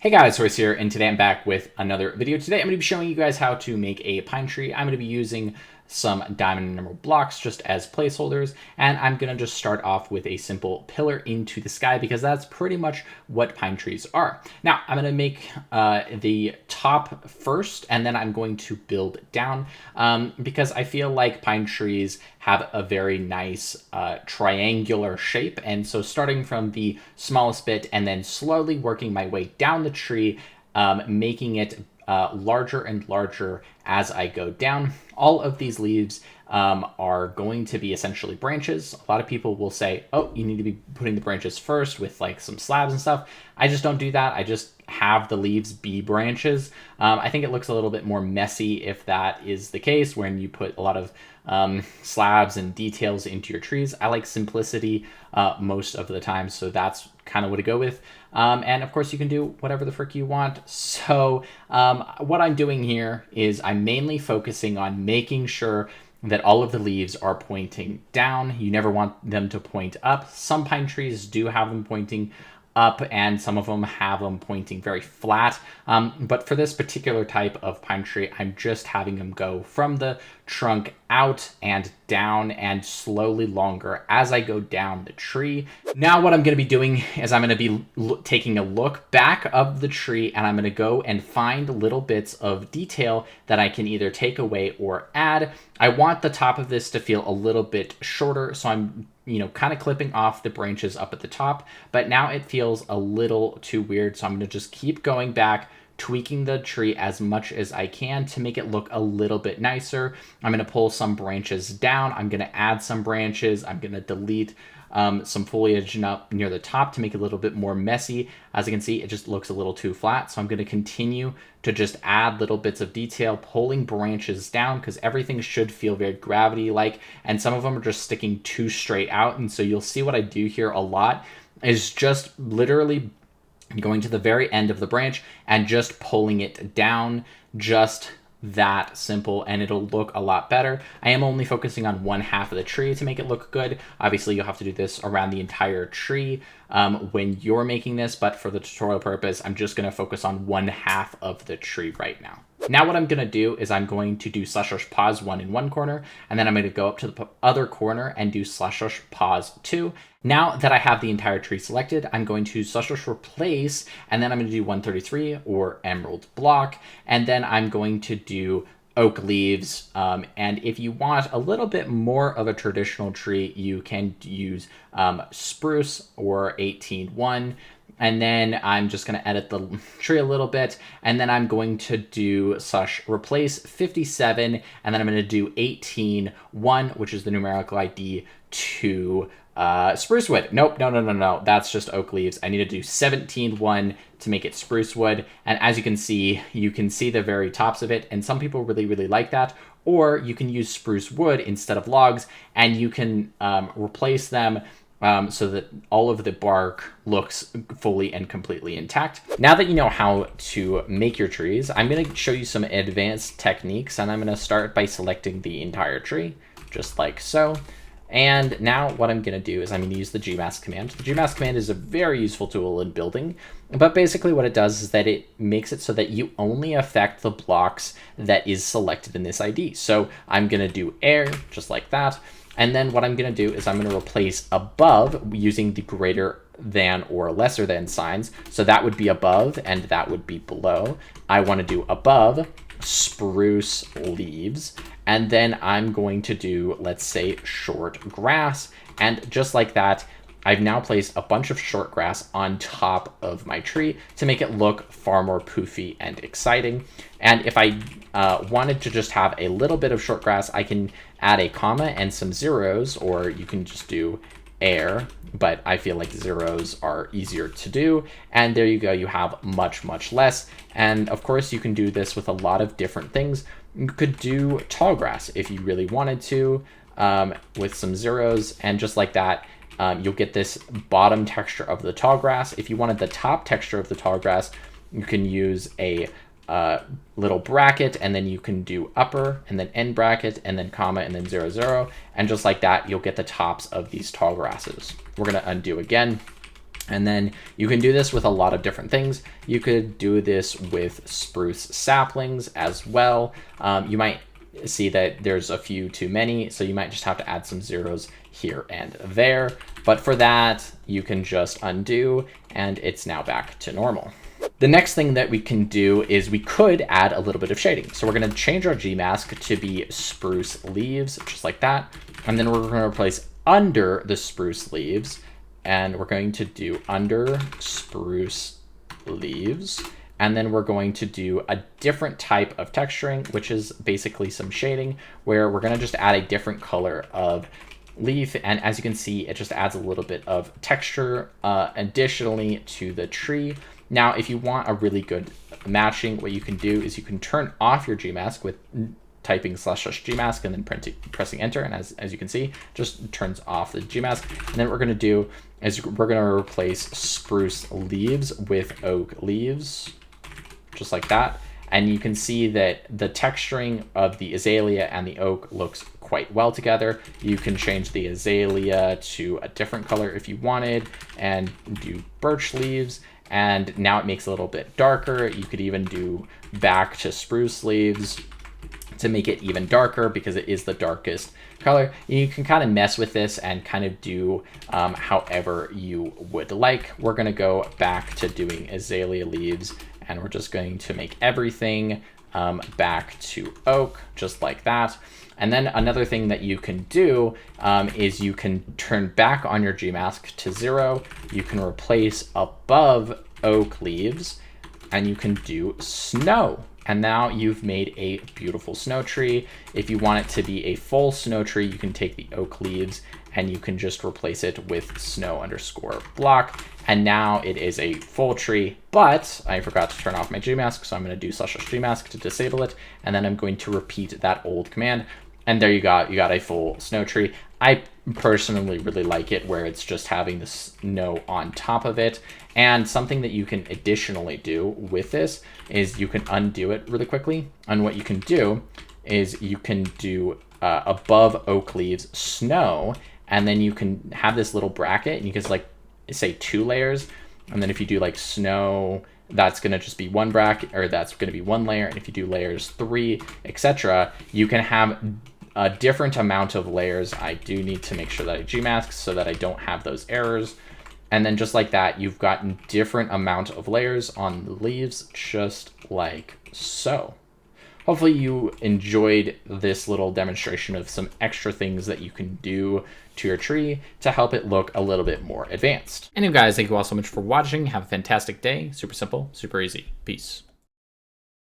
Hey guys, Horace here, and today I'm back with another video. Today I'm going to be showing you guys how to make a pine tree. I'm going to be using some diamond and emerald blocks just as placeholders, and I'm going to just start off with a simple pillar into the sky because that's pretty much what pine trees are. Now, I'm going to make the top first, and then I'm going to build down because I feel like pine trees have a very nice triangular shape, and so starting from the smallest bit and then slowly working my way down the tree, making it larger and larger as I go down. All of these leaves are going to be essentially branches. A lot of people will say, oh, you need to be putting the branches first with like some slabs and stuff. I just don't do that. I just have the leaves be branches. I think it looks a little bit more messy if that is the case, when you put a lot of slabs and details into your trees. I like simplicity most of the time, so that's kind of what to go with. And of course you can do whatever the frick you want. So what I'm doing here is I'm mainly focusing on making sure that all of the leaves are pointing down. You never want them to point up. Some pine trees do have them pointing up, and some of them have them pointing very flat. But for this particular type of pine tree, I'm just having them go from the trunk out and down and slowly longer as I go down the tree. Now what I'm going to be doing is I'm going to be taking a look back of the tree, and I'm going to go and find little bits of detail that I can either take away or add. I want the top of this to feel a little bit shorter, so I'm kind of clipping off the branches up at the top, but now it feels a little too weird. So I'm going to just keep going back, tweaking the tree as much as I can to make it look a little bit nicer. I'm going to pull some branches down. I'm going to add some branches. I'm going to delete some foliage up near the top to make it a little bit more messy. As you can see, it just looks a little too flat. So I'm going to continue to just add little bits of detail, pulling branches down, because everything should feel very gravity-like, and some of them are just sticking too straight out. And so you'll see what I do here a lot is just literally going to the very end of the branch and just pulling it down, just that simple, and it'll look a lot better. I am only focusing on one half of the tree to make it look good. Obviously, you'll have to do this around the entire tree when you're making this, but for the tutorial purpose, I'm just going to focus on one half of the tree right now. Now what I'm going to do is I'm going to do / pause 1 in one corner, and then I'm going to go up to the other corner and do / pause 2. Now that I have the entire tree selected, I'm going to / replace, and then I'm going to do 133 or emerald block, and then I'm going to do oak leaves. And if you want a little bit more of a traditional tree, you can use spruce or 18-1. And then I'm just going to edit the tree a little bit. And then I'm going to do / replace 57. And then I'm going to do 18-1, which is the numerical ID to spruce wood. Nope, no. That's just oak leaves. I need to do 17-1 to make it spruce wood. And as you can see the very tops of it. And some people really, really like that. Or you can use spruce wood instead of logs, and you can replace them so that all of the bark looks fully and completely intact. Now that you know how to make your trees, I'm going to show you some advanced techniques, and I'm going to start by selecting the entire tree, just like so. And now what I'm going to do is I'm going to use the gmask command. The gmask command is a very useful tool in building, but basically what it does is that it makes it so that you only affect the blocks that is selected in this ID. So I'm going to do air, just like that. And then what I'm going to do is I'm going to replace above using the greater than or lesser than signs. So that would be above and that would be below. I want to do above spruce leaves. And then I'm going to do, let's say, short grass. And just like that, I've now placed a bunch of short grass on top of my tree to make it look far more poofy and exciting. And if I wanted to just have a little bit of short grass, I can add a comma and some zeros, or you can just do air, but I feel like zeros are easier to do. And there you go, you have much, much less. And of course, you can do this with a lot of different things. You could do tall grass if you really wanted to, with some zeros, and just like that, you'll get this bottom texture of the tall grass. If you wanted the top texture of the tall grass, you can use a little bracket, and then you can do upper and then end bracket and then comma and then 0, 0. And just like that, you'll get the tops of these tall grasses. We're going to undo again. And then you can do this with a lot of different things. You could do this with spruce saplings as well. You might see that there's a few too many, so you might just have to add some zeros here and there. But for that, you can just undo, and it's now back to normal. The next thing that we can do is we could add a little bit of shading. So we're going to change our gmask to be spruce leaves, just like that. And then we're going to replace under the spruce leaves, and we're going to do under spruce leaves. And then we're going to do a different type of texturing, which is basically some shading, where we're going to just add a different color of leaf. And as you can see, it just adds a little bit of texture additionally to the tree. Now, if you want a really good matching, what you can do is you can turn off your gmask with typing /gmask and then pressing enter. And as you can see, just turns off the gmask. And then what we're going to do is we're going to replace spruce leaves with oak leaves, just like that. And you can see that the texturing of the azalea and the oak looks quite well together. You can change the azalea to a different color if you wanted and do birch leaves. And now it makes it a little bit darker. You could even do back to spruce leaves to make it even darker because it is the darkest color. You can kind of mess with this and kind of do however you would like. We're going to go back to doing azalea leaves, and we're just going to make everything back to oak, just like that. And then another thing that you can do is you can turn back on your gmask to 0. You can replace above oak leaves, and you can do snow. And now you've made a beautiful snow tree. If you want it to be a full snow tree, you can take the oak leaves and you can just replace it with snow_block. And now it is a full tree, but I forgot to turn off my gmask. So I'm going to do /gmask to disable it. And then I'm going to repeat that old command. And there you got a full snow tree. I personally really like it where it's just having the snow on top of it. And something that you can additionally do with this is you can undo it really quickly. And what you can do is you can do above oak leaves snow, and then you can have this little bracket, and you can like say 2 layers. And then if you do like snow, that's going to just be one bracket, or that's going to be 1 layer. And if you do layers 3, etc., you can have a different amount of layers. I do need to make sure that I gmask so that I don't have those errors. And then just like that, you've gotten different amount of layers on the leaves, just like so. Hopefully you enjoyed this little demonstration of some extra things that you can do to your tree to help it look a little bit more advanced. Anyway, guys, thank you all so much for watching. Have a fantastic day. Super simple, super easy. Peace.